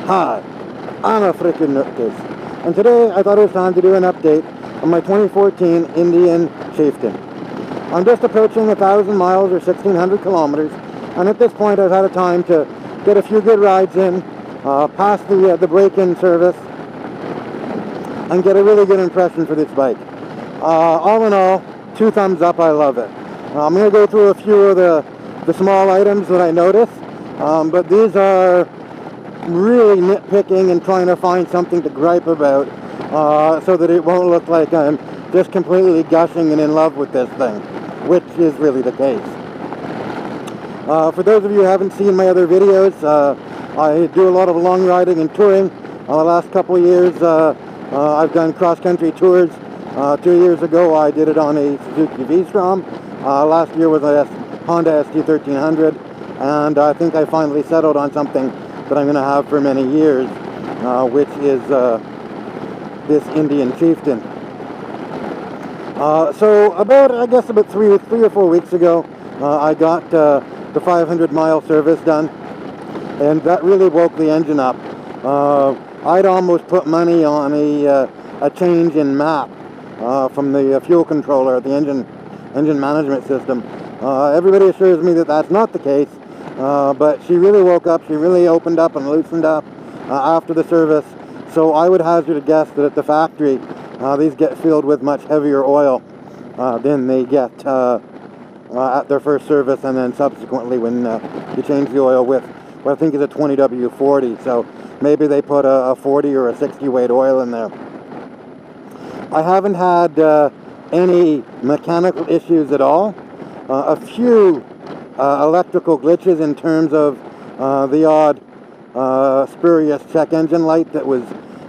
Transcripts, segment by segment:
Hi, I'm a frickin' nutcase, and today I thought it was time to do an update on my 2014 Indian Chieftain. I'm just approaching 1,000 miles or 1,600 kilometers, and at this point I've had a time to get a few good rides in, pass the break-in service, and get a really good impression for this bike. All in all, 2 thumbs up, I love it. I'm going to go through a few of the small items that I noticed, but these are really nitpicking and trying to find something to gripe about so that it won't look like I'm just completely gushing and in love with this thing, which is really the case. For those of you who haven't seen my other videos, I do a lot of long riding and touring. The last couple of years I've done cross-country tours. 2 years ago I did it on a Suzuki V-Strom. Last year was a Honda ST1300, and I think I finally settled on something that I'm going to have for many years, which is this Indian Chieftain. So I guess about three or 4 weeks ago, I got the 500-mile service done, and that really woke the engine up. I'd almost put money on a change in map from the fuel controller, the engine management system. Everybody assures me that that's not the case, but she really woke up, she really opened up and loosened up after the service. So I would hazard a guess that at the factory, these get filled with much heavier oil than they get at their first service, and then subsequently when you change the oil with what I think is a 20W40. So maybe they put a 40 or a 60 weight oil in there. I haven't had any mechanical issues at all. A few electrical glitches in terms of the odd spurious check engine light that was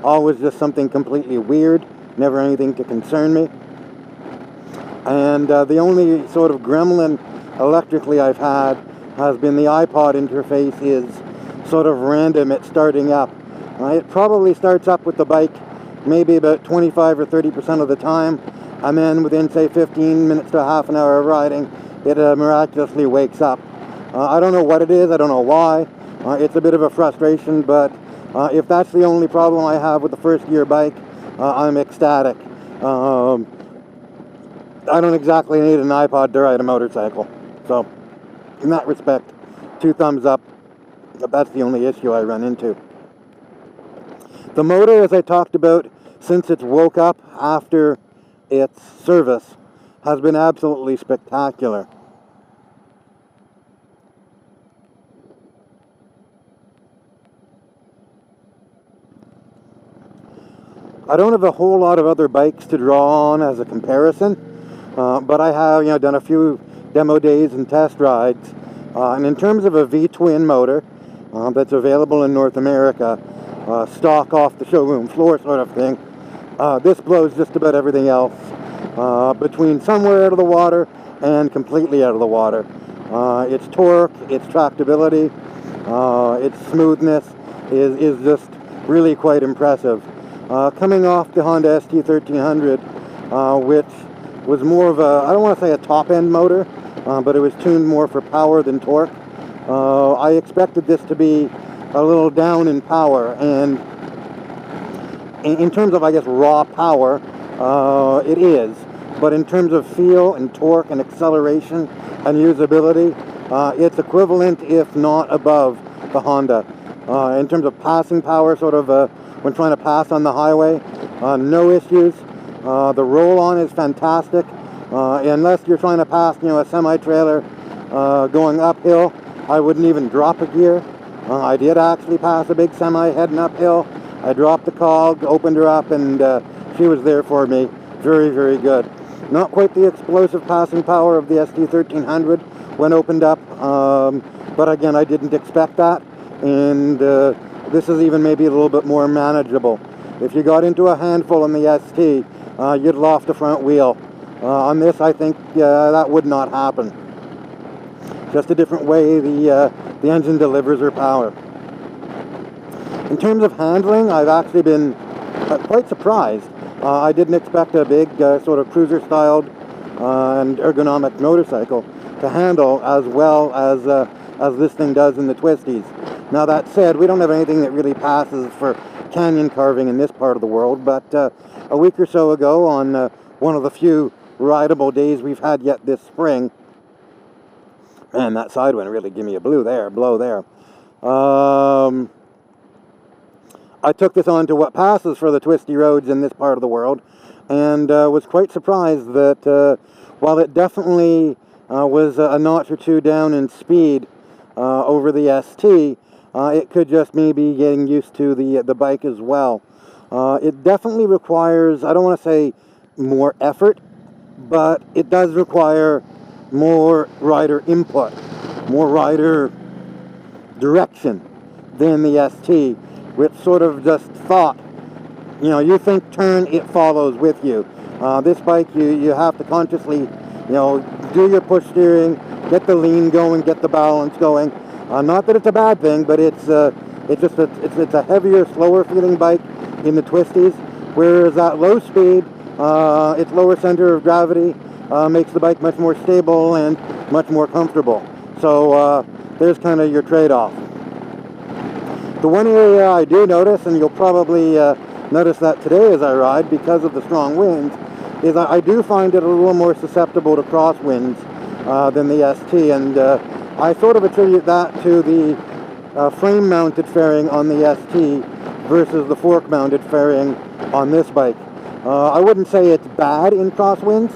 always just something completely weird, never anything to concern me. And the only sort of gremlin electrically I've had has been the iPod interface is sort of random at starting up. It probably starts up with the bike maybe about 25 or 30% of the time, and then within say 15 minutes to a half an hour of riding, it miraculously wakes up. I don't know what it is, I don't know why. It's a bit of a frustration, but if that's the only problem I have with the first gear bike, I'm ecstatic. I don't exactly need an iPod to ride a motorcycle. So, in that respect, 2 thumbs up. That's the only issue I run into. The motor, as I talked about, since it's woke up after its service, has been absolutely spectacular. I don't have a whole lot of other bikes to draw on as a comparison, but I have done a few demo days and test rides. And in terms of a V-twin motor that's available in North America, stock off the showroom floor sort of thing, this blows just about everything else between somewhere out of the water and completely out of the water. Its torque, its tractability, its smoothness is just really quite impressive. Coming off the Honda ST1300, which was more of a, I don't want to say a top-end motor, but it was tuned more for power than torque. I expected this to be a little down in power, and in terms of, I guess, raw power, it is. But in terms of feel and torque and acceleration and usability, it's equivalent, if not above, the Honda. In terms of passing power, sort of when trying to pass on the highway, no issues. The roll-on is fantastic. Unless you're trying to pass, a semi-trailer going uphill, I wouldn't even drop a gear. I did actually pass a big semi heading uphill. I dropped the cog, opened her up, and she was there for me. Very, very good. Not quite the explosive passing power of the ST1300 when opened up, but again, I didn't expect that, and this is even maybe a little bit more manageable. If you got into a handful in the ST, you'd loft the front wheel. On this, I think that would not happen. Just a different way the engine delivers her power. In terms of handling, I've actually been quite surprised. I didn't expect a big sort of cruiser-styled and ergonomic motorcycle to handle as well as this thing does in the twisties. Now that said, we don't have anything that really passes for canyon carving in this part of the world, but a week or so ago, on one of the few rideable days we've had yet this spring, man, that side wind really gave me a blow there. I took this on to what passes for the twisty roads in this part of the world, and was quite surprised that while it definitely was a notch or two down in speed over the ST, it could just maybe getting used to the bike as well. It definitely requires, I don't want to say more effort, but it does require more rider input, more rider direction than the ST, which sort of just thought, you know, you think turn, it follows with you. This bike, you have to consciously, you know, do your push steering, get the lean going, get the balance going. Not that it's a bad thing, but it's a heavier, slower feeling bike in the twisties, whereas at low speed, its lower center of gravity makes the bike much more stable and much more comfortable. So there's kind of your trade-off. The one area I do notice, and you'll probably notice that today as I ride because of the strong winds, is I do find it a little more susceptible to crosswinds than the ST, and I sort of attribute that to the frame-mounted fairing on the ST versus the fork-mounted fairing on this bike. I wouldn't say it's bad in crosswinds.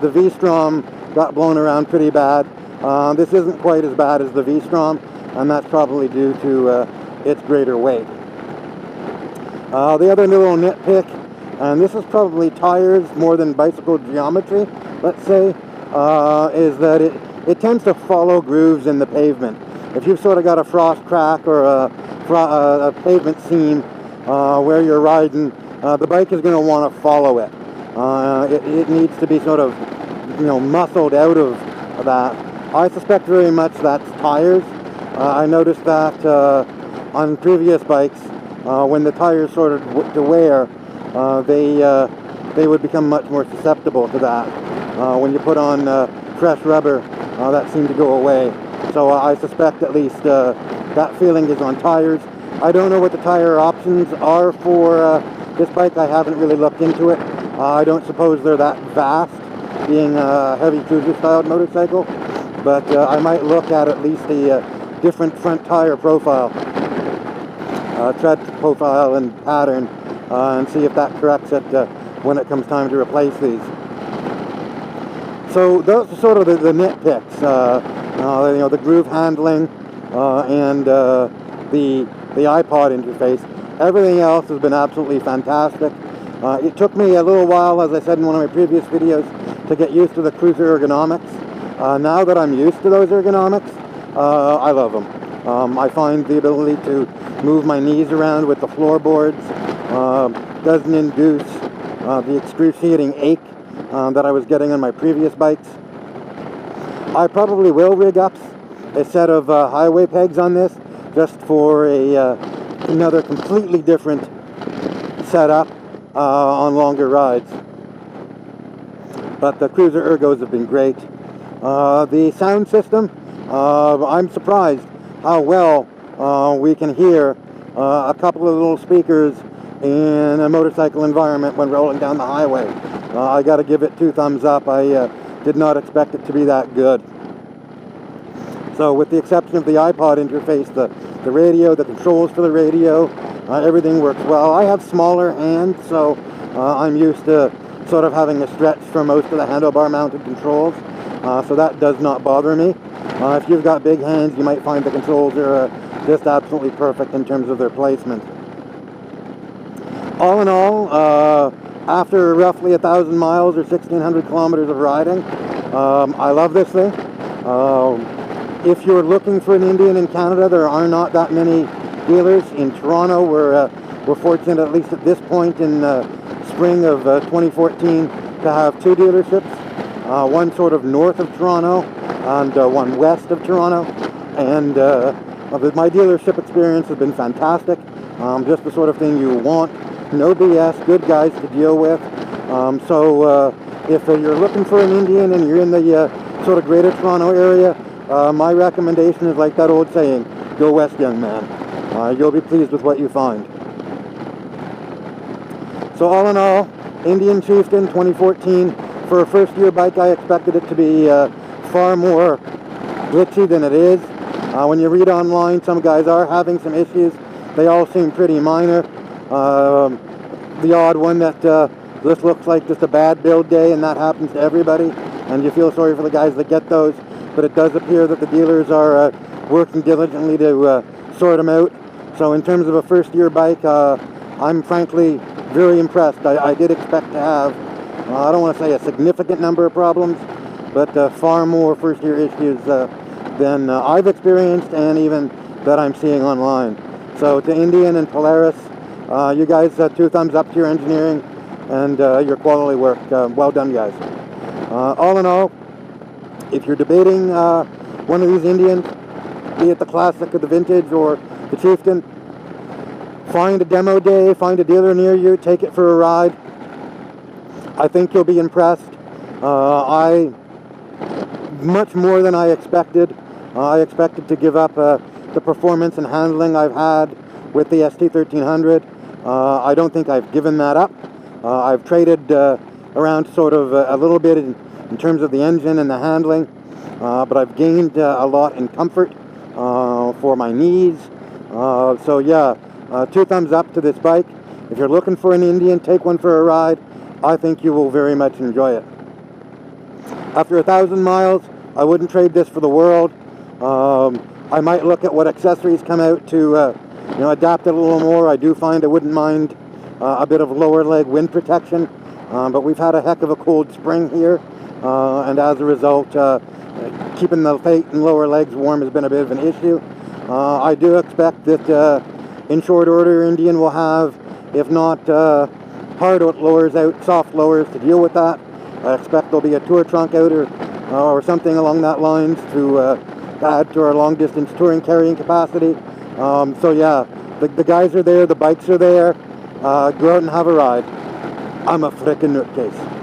The V-Strom got blown around pretty bad. This isn't quite as bad as the V-Strom, and that's probably due to its greater weight. The other little nitpick, and this is probably tires more than bicycle geometry, let's say, is that it tends to follow grooves in the pavement. If you've sort of got a frost crack or a pavement seam where you're riding, the bike is going to want to follow it. It needs to be sort of, you know, muscled out of that. I suspect very much that's tires. I noticed that on previous bikes, when the tires started to wear, they would become much more susceptible to that. When you put on fresh rubber, that seemed to go away. So I suspect at least that feeling is on tires. I don't know what the tire options are for this bike. I haven't really looked into it. I don't suppose they're that vast, being a heavy cruiser styled motorcycle, but I might look at least a different front tire profile, tread profile and pattern, and see if that corrects it when it comes time to replace these. So those are sort of the nitpicks, you know, the groove handling and the iPod interface. Everything else has been absolutely fantastic. It took me a little while, as I said in one of my previous videos, to get used to the cruiser ergonomics. Now that I'm used to those ergonomics, I love them. I find the ability to move my knees around with the floorboards doesn't induce the excruciating ache that I was getting on my previous bikes. I probably will rig up a set of highway pegs on this just for another completely different setup on longer rides. But the cruiser ergos have been great. The sound system, I'm surprised how well we can hear a couple of little speakers in a motorcycle environment when rolling down the highway. I got to give it 2 thumbs up. I did not expect it to be that good. So with the exception of the iPod interface, the radio, the controls for the radio, everything works well. I have smaller hands, so I'm used to sort of having a stretch for most of the handlebar mounted controls, so that does not bother me. If you've got big hands, you might find the controls are just absolutely perfect in terms of their placement. All in all, after roughly 1,000 miles or 1,600 kilometers of riding, I love this thing. If you're looking for an Indian in Canada, there are not that many dealers. In Toronto, we're fortunate, at least at this point in spring of 2014, to have 2 dealerships. One sort of north of Toronto and one west of Toronto. And my dealership experience has been fantastic. Just the sort of thing you want. No BS, good guys to deal with. So if you're looking for an Indian and you're in the sort of greater Toronto area, my recommendation is like that old saying, go west, young man. You'll be pleased with what you find. So all in all, Indian Chieftain 2014. For a first-year bike, I expected it to be far more glitchy than it is. When you read online, some guys are having some issues. They all seem pretty minor. The odd one that this looks like just a bad build day, and that happens to everybody, and you feel sorry for the guys that get those, but it does appear that the dealers are working diligently to sort them out. So in terms of a first-year bike, I'm frankly very impressed. I did expect to have, I don't want to say a significant number of problems, but far more first-year issues than I've experienced and even that I'm seeing online. So to Indian and Polaris, you guys, 2 thumbs up to your engineering and your quality work. Well done, guys. All in all, if you're debating one of these Indians, be it the Classic or the Vintage or the Chieftain, find a demo day, find a dealer near you, take it for a ride. I think you'll be impressed. Much more than I expected. I expected to give up the performance and handling I've had with the ST1300. I don't think I've given that up. I've traded around sort of a little bit in terms of the engine and the handling, but I've gained a lot in comfort for my knees. So yeah, 2 thumbs up to this bike. If you're looking for an Indian, take one for a ride. I think you will very much enjoy it. After 1,000 miles, I wouldn't trade this for the world. I might look at what accessories come out to adapt it a little more. I do find I wouldn't mind a bit of lower leg wind protection, but we've had a heck of a cold spring here, and as a result, keeping the feet and lower legs warm has been a bit of an issue. I do expect that in short order, Indian will have, if not hard lowers out, soft lowers to deal with that. I expect there'll be a tour trunk out or something along that lines to add to our long distance touring carrying capacity. So yeah, the guys are there, the bikes are there. Go out and have a ride. I'm a frickin' nutcase.